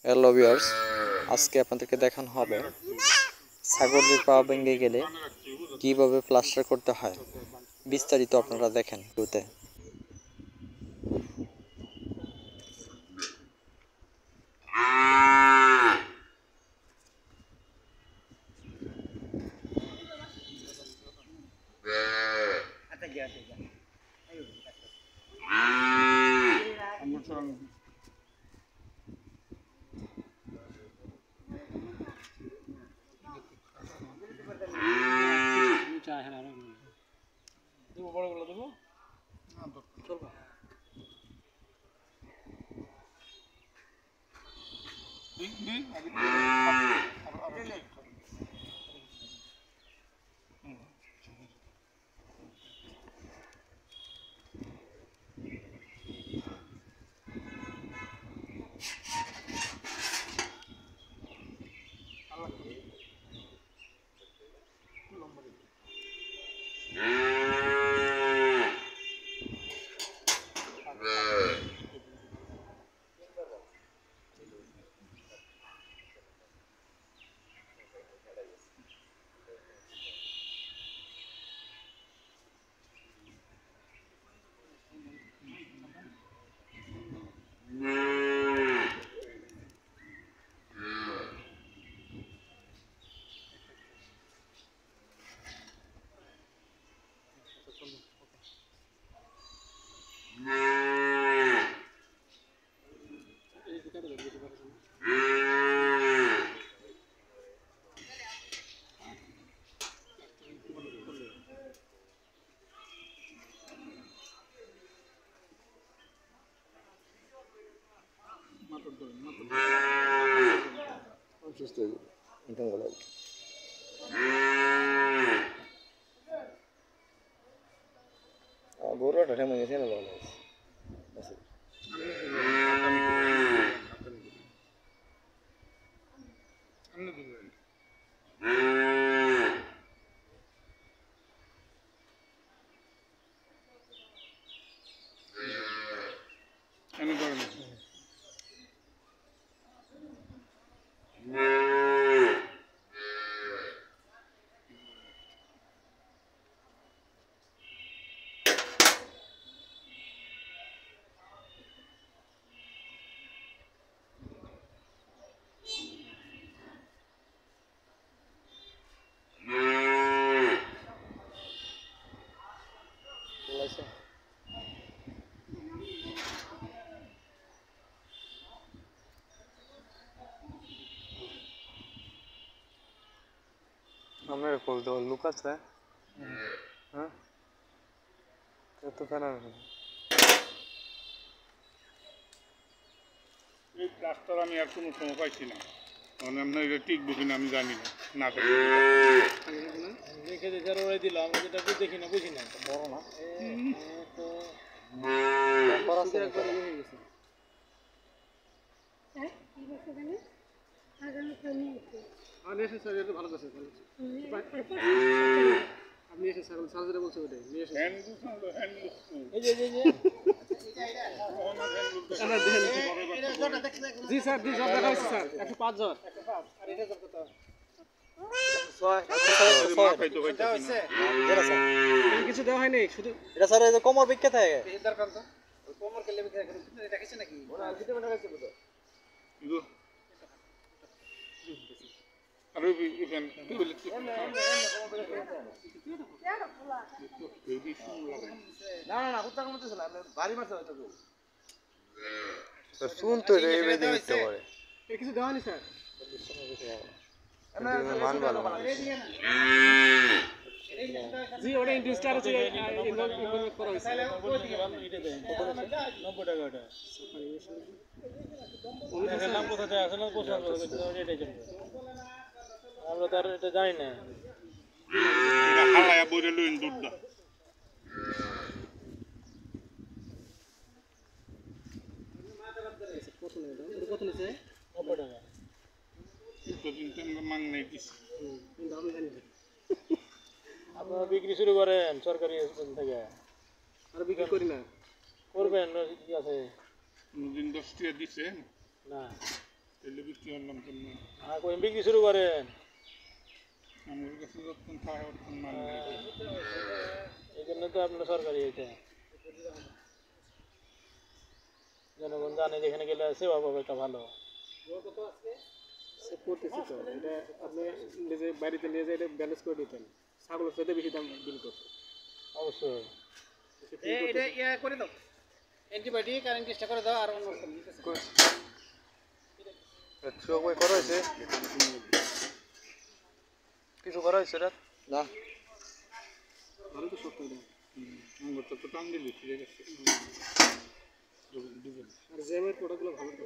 Hello viewers, আজকে আপনাদেরকে দেখানো হবে ছাগলের পা ভেঙে গেলে কিভাবে প্লাস্টার করতে হয়। বিস্তারিত আপনারা দেখেন ভিডিওতে। আমার কল তো লুক আছে, হ্যাঁ তো কেন এই প্লাস্টার আমি আর কোনো সময় পাইছি না, মানে আপনার এটা টিকবো কিনা আমি জানি না। না দেখে দেখে ওরাই দিল, আমরা যেটা দেখি না বুঝি না, বড় না তো ভালো করছে। আপনি এসে ছাগল সার্জারি বলছে ওটাই নিয়ে এসে জি স্যার, জি সব দেখা হয়েছে স্যার, 105 জ্বর। আর এটা জ্বর কত? কিছু দেওয়া হয়নি, শুধু এটা স্যার এই যে কোমর বিখ্যাত থাকে দরকার তো কোমর কেলে দেখেছে নাকি ওরা ভিটামিন রাখছে বুঝো আর না না না কুত্তা কামড়তেছে না, ভারী মাছ হয়তো শুন তো এই বেদে দিতে পারে কিছু দেওয়া হয়নি স্যার। মান ভালো জি ওটা ইন্টারেস্টার আছে, ইনভলভ করা হয়েছে। 90 টাকা ওটা ওটা নাম কোথাতে আছে না পছন্দ করে এটাই চলবে। আমরা তো আর এটা জানি না, হালায়া বইরে লইন দুধটা কত নিছে? 90 টাকা তো কিন্তু আমরা মাং নাই কিছু। আমি জানি না, আপনারা বিক্রি শুরু করেন সরকারি হাসপাতাল থেকে, আর বিক্রি করি না। করবেন কি আছে দিন 10 টাকা দিছে না তাহলে বৃষ্টি হলাম জন্য আর কই বিক্রি শুরু করেন আমার কাছে যখন থাকে তখন মাল এই জন্য তো আপনার সরকারি এটা জনগণ জানে যেখানে গেলে সেবা পাবে একটা ভালো সে করতেছি তো এটা আপনি নিজে বাড়িতে নিয়ে যায় এটা ব্যালেন্স করে দিতেন ছাগলের সাথে বেশি দাম বিল করতে অবশ্যই এটা ইয়া করে দাও অ্যান্টিবায়োটিক আর ইনজেকশন করে দাও আর অন্য করা হয়েছে কিছু করা হয়েছে এটা না ভালো তো সত্য এটা আঙ্গুর তো টান দিলি ঠিক আছে আর জ্যামের প্রোডাক্টগুলো ভালো তো